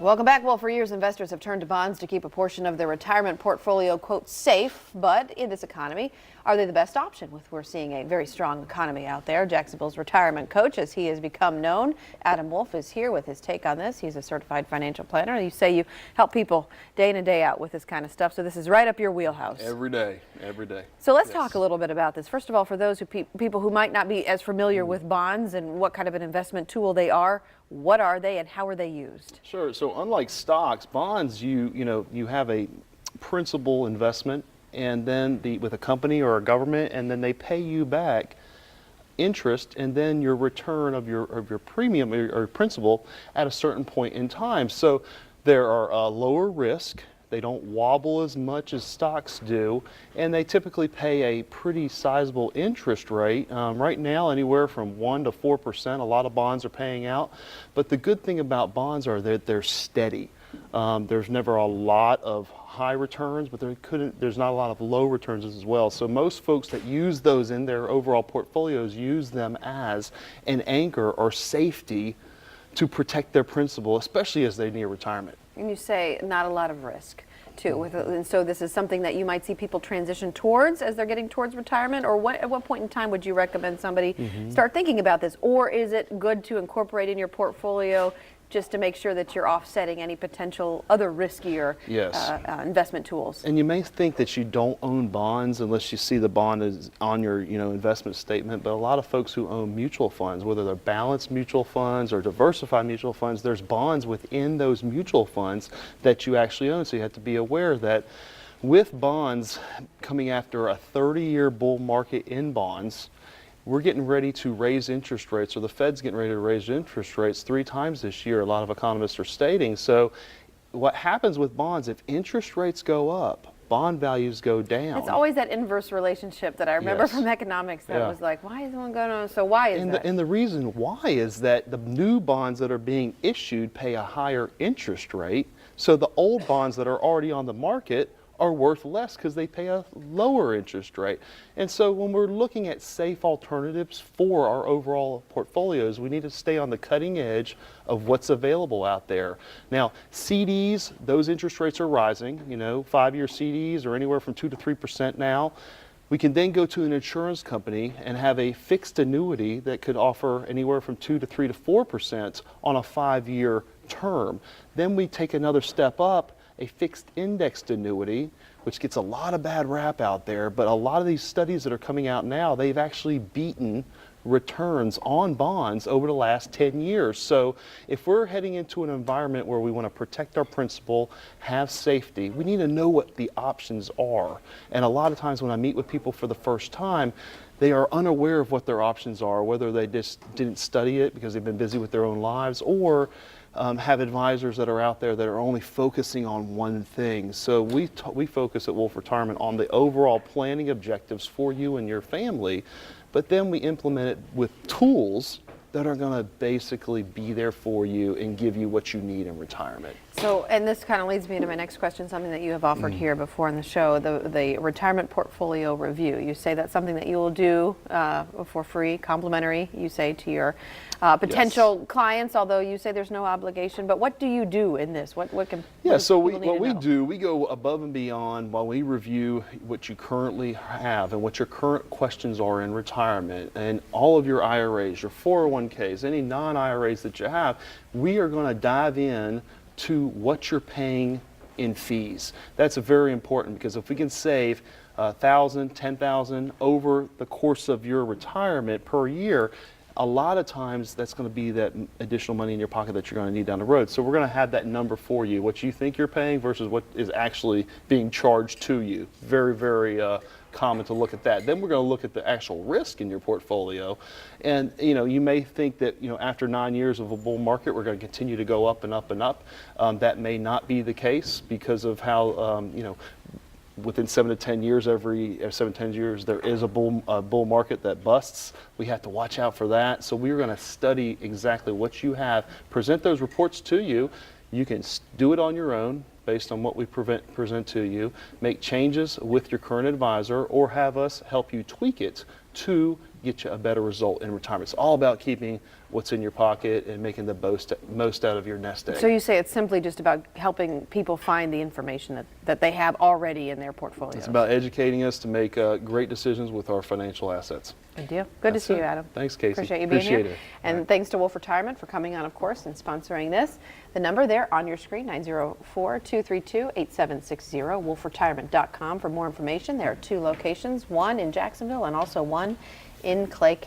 Welcome back. Well, for years, investors have turned to bonds to keep a portion of their retirement portfolio, quote, safe. But in this economy, are they the best option? We're seeing a very strong economy out there. Jacksonville's retirement coach, as he has become known, Adam Wolf, is here with his take on this. He's a certified financial planner. You say you help people day in and day out with this kind of stuff. So this is right up your wheelhouse. Every day, every day. So let's talk a little bit about this. First of all, for those people who might not be as familiar with bonds and what kind of an investment tool they are, what are they and how are they used? Sure. So unlike stocks, bonds, you have a principal investment, and then with a company or a government, and then they pay you back interest, and then your return of your premium or principal at a certain point in time. So there are lower risk. They don't wobble as much as stocks do, and they typically pay a pretty sizable interest rate. Right now, anywhere from 1% to 4%. A lot of bonds are paying out. But the good thing about bonds are that they're steady. There's never a lot of high returns, but there's not a lot of low returns as well. So most folks that use those in their overall portfolios use them as an anchor or safety to protect their principal, especially as they near retirement. And you say not a lot of risk, too. And so this is something that you might see people transition towards as they're getting towards retirement? Or at what point in time would you recommend somebody start thinking about this? Or is it good to incorporate in your portfolio just to make sure that you're offsetting any potential other riskier investment tools? And you may think that you don't own bonds unless you see the bond is on your investment statement, but a lot of folks who own mutual funds, whether they're balanced mutual funds or diversified mutual funds, there's bonds within those mutual funds that you actually own. So you have to be aware that with bonds coming after a 30-year bull market in bonds, we're getting ready to raise interest rates, or the Fed's getting ready to raise interest rates 3 times this year, a lot of economists are stating. So what happens with bonds, if interest rates go up, bond values go down. It's always that inverse relationship that I remember from economics that was like, why is one going on? So why is that? And the reason why is that the new bonds that are being issued pay a higher interest rate. So the old bonds that are already on the market are worth less because they pay a lower interest rate. And so when we're looking at safe alternatives for our overall portfolios, we need to stay on the cutting edge of what's available out there. Now, CDs, those interest rates are rising. 5-year CDs are anywhere from 2 to 3% now. We can then go to an insurance company and have a fixed annuity that could offer anywhere from 2 to 3 to 4% on a 5-year term. Then we take another step up, a fixed indexed annuity, which gets a lot of bad rap out there, but a lot of these studies that are coming out now, they've actually beaten returns on bonds over the last 10 years. So if we're heading into an environment where we want to protect our principal, have safety, we need to know what the options are. And a lot of times when I meet with people for the first time, they are unaware of what their options are, whether they just didn't study it because they've been busy with their own lives, or have advisors that are out there that are only focusing on one thing. So we focus at Wolf Retirement on the overall planning objectives for you and your family, but then we implement it with tools that are going to basically be there for you and give you what you need in retirement. So, and this kind of leads me to my next question, something that you have offered here before in the show, the retirement portfolio review. You say that's something that you will do for free, complimentary, you say to your potential clients, although you say there's no obligation. But what do you do in this? What we do, we go above and beyond while we review what you currently have and what your current questions are in retirement, and all of your IRAs, your 401ks, any non-IRAs that you have. We are going to dive in to what you're paying in fees. That's very important, because if we can save $1,000, $10,000 over the course of your retirement per year, a lot of times that's going to be that additional money in your pocket that you're going to need down the road. So we're going to have that number for you, what you think you're paying versus what is actually being charged to you. Very, very common to look at that. Then we're going to look at the actual risk in your portfolio. And you may think that after 9 years of a bull market, we're going to continue to go up and up and up. That may not be the case because of how within 7 to 10 years, every 7 to 10 years, there is a bull market that busts. We have to watch out for that. So we're going to study exactly what you have, present those reports to you. You can do it on your own based on what we present to you, make changes with your current advisor, or have us help you tweak it to get you a better result in retirement. It's all about keeping what's in your pocket and making the most out of your nest egg. So you say it's simply just about helping people find the information that they have already in their portfolios. It's about educating us to make great decisions with our financial assets. Good deal. Good That's to see it. you, Adam. Thanks, Casey. Appreciate you being Appreciate here. it. And All right. thanks to Wolf Retirement for coming on, of course, and sponsoring this. The number there on your screen, 904-232-8760, wolfretirement.com for more information. There are 2 locations, one in Jacksonville and also one in Clay County.